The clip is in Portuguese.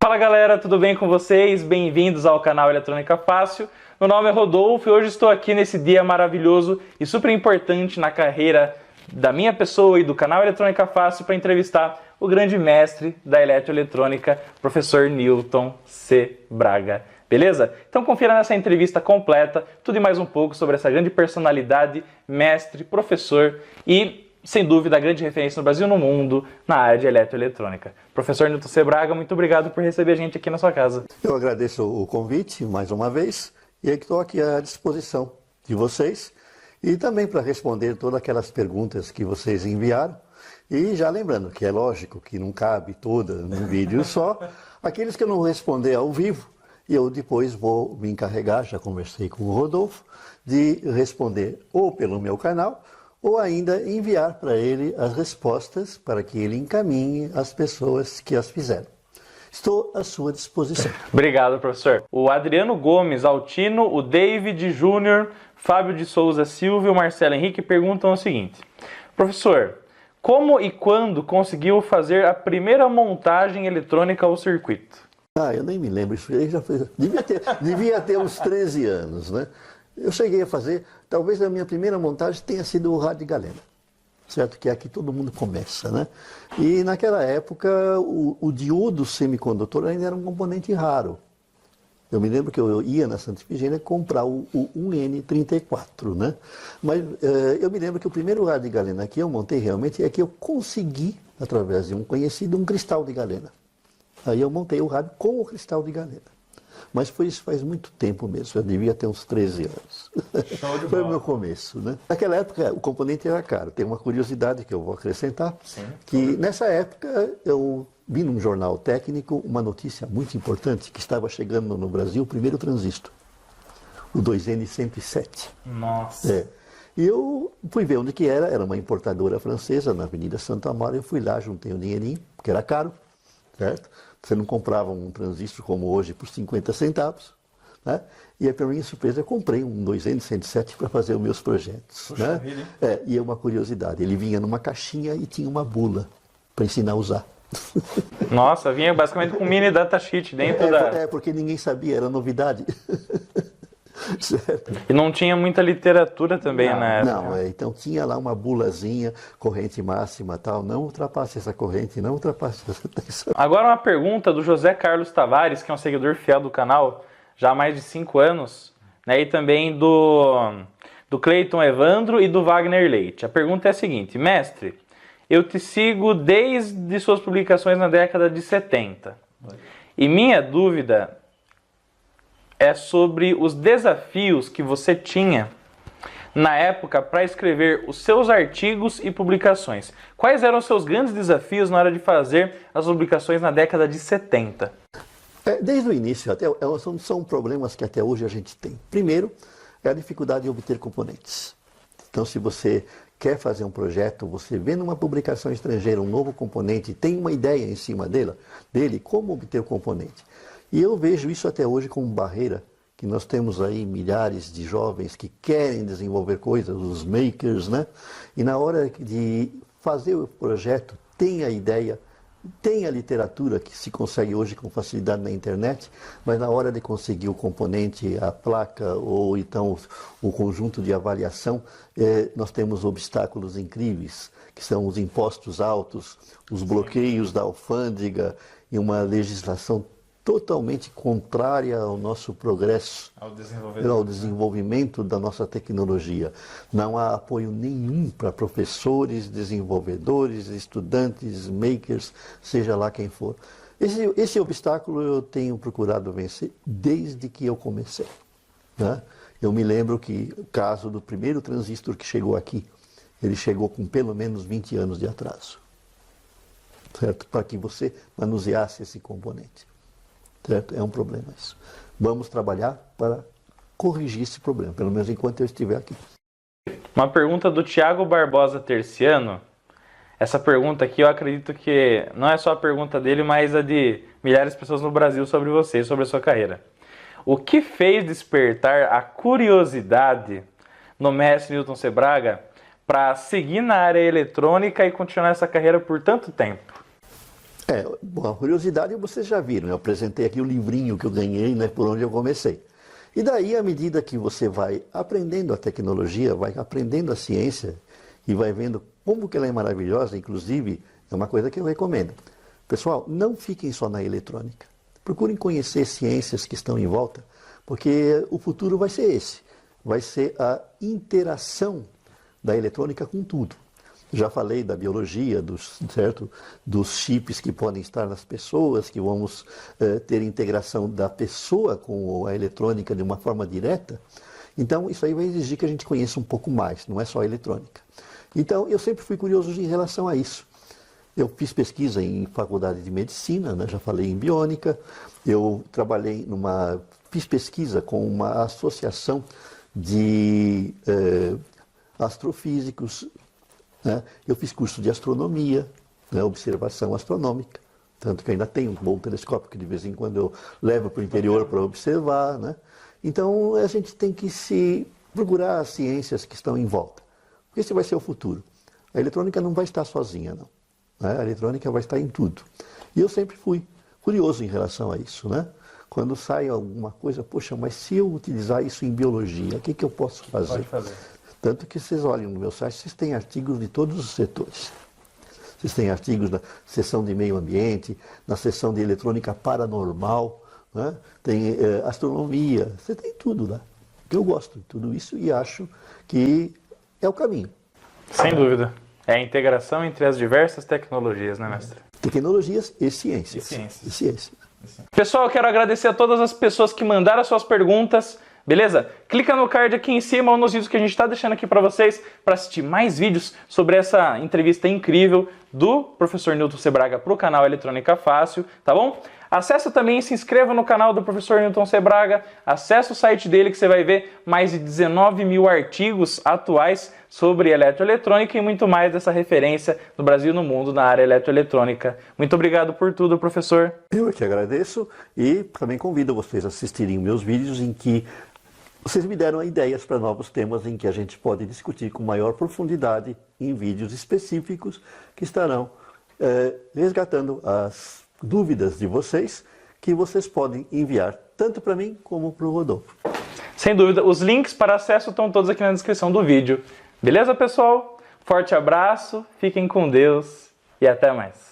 Fala galera, tudo bem com vocês? Bem-vindos ao canal Eletrônica Fácil. Meu nome é Rodolfo e hoje estou aqui nesse dia maravilhoso e super importante na carreira da minha pessoa e do canal Eletrônica Fácil para entrevistar o grande mestre da eletroeletrônica, professor Newton C. Braga. Beleza? Então confira nessa entrevista completa tudo e mais um pouco sobre essa grande personalidade, mestre, professor e, sem dúvida, a grande referência no Brasil e no mundo na área de eletroeletrônica. Professor Newton C. Braga, muito obrigado por receber a gente aqui na sua casa. Eu agradeço o convite mais uma vez e estou aqui à disposição de vocês e também para responder todas aquelas perguntas que vocês enviaram. E já lembrando que é lógico que não cabe toda num vídeo só, aqueles que eu não responder ao vivo, eu depois vou me encarregar, já conversei com o Rodolfo, de responder ou pelo meu canal, ou ainda enviar para ele as respostas para que ele encaminhe as pessoas que as fizeram. Estou à sua disposição. Obrigado, professor. O Adriano Gomes Altino, o David Júnior, Fábio de Souza Silva e o Marcelo Henrique perguntam o seguinte: professor, como e quando conseguiu fazer a primeira montagem eletrônica ao circuito? Eu nem me lembro, isso aí já foi, devia ter uns 13 anos, né? Eu cheguei a fazer, talvez a minha primeira montagem tenha sido o rádio de galena, certo? Que é aqui todo mundo começa, né? E naquela época o diodo semicondutor ainda era um componente raro. Eu me lembro que eu ia na Santa Efigênia comprar o 1N34, né? Mas eu me lembro que o primeiro rádio de galena que eu montei realmente é que eu consegui, através de um conhecido, um cristal de galena. Aí eu montei o rádio com o cristal de galena. Mas foi isso faz muito tempo mesmo, eu devia ter uns 13 anos. Foi o meu começo, né? Naquela época o componente era caro. Tem uma curiosidade que eu vou acrescentar, sim, que nessa época eu vi num jornal técnico uma notícia muito importante, que estava chegando no Brasil o primeiro transistor, o 2N107. Nossa! E eu fui ver onde que era uma importadora francesa, na Avenida Santa Amaro, eu fui lá, juntei um dinheirinho, porque era caro, certo? Você não comprava um transistor como hoje por 50 centavos, né? E para minha surpresa eu comprei um 2N107 para fazer os meus projetos. Puxa, né? E é uma curiosidade, ele vinha numa caixinha e tinha uma bula para ensinar a usar. Nossa, vinha basicamente com um mini datasheet dentro da... porque ninguém sabia, era novidade. Certo. E não tinha muita literatura também na época. Não, então tinha lá uma bulazinha, corrente máxima tal, não ultrapasse essa corrente, não ultrapasse essa tensão. Agora uma pergunta do José Carlos Tavares, que é um seguidor fiel do canal, já há mais de 5 anos, né? E também do Cleiton Evandro e do Wagner Leite. A pergunta é a seguinte: mestre, eu te sigo desde suas publicações na década de 70. E minha dúvida é sobre os desafios que você tinha na época para escrever os seus artigos e publicações. Quais eram os seus grandes desafios na hora de fazer as publicações na década de 70? Desde o início, são problemas que até hoje a gente tem. Primeiro, é a dificuldade de obter componentes. Então, se você quer fazer um projeto, você vê numa publicação estrangeira um novo componente, tem uma ideia em cima dele, como obter o componente. E eu vejo isso até hoje como barreira, que nós temos aí milhares de jovens que querem desenvolver coisas, os makers, né? E na hora de fazer o projeto, tem a ideia, tem a literatura que se consegue hoje com facilidade na internet, mas na hora de conseguir o componente, a placa ou então o conjunto de avaliação, nós temos obstáculos incríveis, que são os impostos altos, os bloqueios da alfândega e uma legislação totalmente contrária ao nosso progresso, ao desenvolvimento da nossa tecnologia. Não há apoio nenhum para professores, desenvolvedores, estudantes, makers, seja lá quem for. Esse obstáculo eu tenho procurado vencer desde que eu comecei, né? Eu me lembro que o caso do primeiro transistor que chegou aqui, ele chegou com pelo menos 20 anos de atraso, certo? Para que você manuseasse esse componente. Certo? É um problema isso. Vamos trabalhar para corrigir esse problema, pelo menos enquanto eu estiver aqui. Uma pergunta do Thiago Barbosa Terciano. Essa pergunta aqui eu acredito que não é só a pergunta dele, mas a de milhares de pessoas no Brasil sobre você, sobre a sua carreira. O que fez despertar a curiosidade no mestre Newton C. Braga para seguir na área eletrônica e continuar essa carreira por tanto tempo? Bom, a curiosidade vocês já viram, eu apresentei aqui o livrinho que eu ganhei, né, por onde eu comecei. E daí, à medida que você vai aprendendo a tecnologia, vai aprendendo a ciência e vai vendo como que ela é maravilhosa, inclusive, é uma coisa que eu recomendo. Pessoal, não fiquem só na eletrônica. Procurem conhecer ciências que estão em volta, porque o futuro vai ser esse. Vai ser a interação da eletrônica com tudo. Já falei da biologia, dos chips que podem estar nas pessoas, que vamos ter integração da pessoa com a eletrônica de uma forma direta. Então, isso aí vai exigir que a gente conheça um pouco mais, não é só a eletrônica. Então, eu sempre fui curioso em relação a isso. Eu fiz pesquisa em faculdade de medicina, né? Já falei em biônica. Eu fiz pesquisa com uma associação de astrofísicos, né? Eu fiz curso de astronomia, né? Observação astronômica, tanto que ainda tenho um bom telescópio que de vez em quando eu levo para o interior para observar, né? Então a gente tem que procurar as ciências que estão em volta, porque esse vai ser o futuro. A eletrônica não vai estar sozinha, não. Né? A eletrônica vai estar em tudo. E eu sempre fui curioso em relação a isso, né? Quando sai alguma coisa, poxa, mas se eu utilizar isso em biologia, o que eu posso fazer? Pode fazer. Tanto que vocês olham no meu site, vocês têm artigos de todos os setores. Vocês têm artigos na seção de meio ambiente, na seção de eletrônica paranormal, né? Tem astronomia, você tem tudo lá. Eu gosto de tudo isso e acho que é o caminho. Sem dúvida. É a integração entre as diversas tecnologias, né, mestre? Tecnologias e ciências. E ciências. Pessoal, eu quero agradecer a todas as pessoas que mandaram suas perguntas, beleza? Clica no card aqui em cima ou nos vídeos que a gente está deixando aqui para vocês para assistir mais vídeos sobre essa entrevista incrível do professor Newton Sebraga para o canal Eletrônica Fácil, tá bom? Acesse também e se inscreva no canal do professor Newton Sebraga, acesse o site dele que você vai ver mais de 19 mil artigos atuais sobre eletroeletrônica e muito mais dessa referência no Brasil e no mundo na área eletroeletrônica. Muito obrigado por tudo, professor. Eu que agradeço e também convido vocês a assistirem meus vídeos em que vocês me deram ideias para novos temas em que a gente pode discutir com maior profundidade em vídeos específicos que estarão resgatando as dúvidas de vocês, que vocês podem enviar tanto para mim como para o Rodolfo. Sem dúvida, os links para acesso estão todos aqui na descrição do vídeo. Beleza, pessoal? Forte abraço, fiquem com Deus e até mais.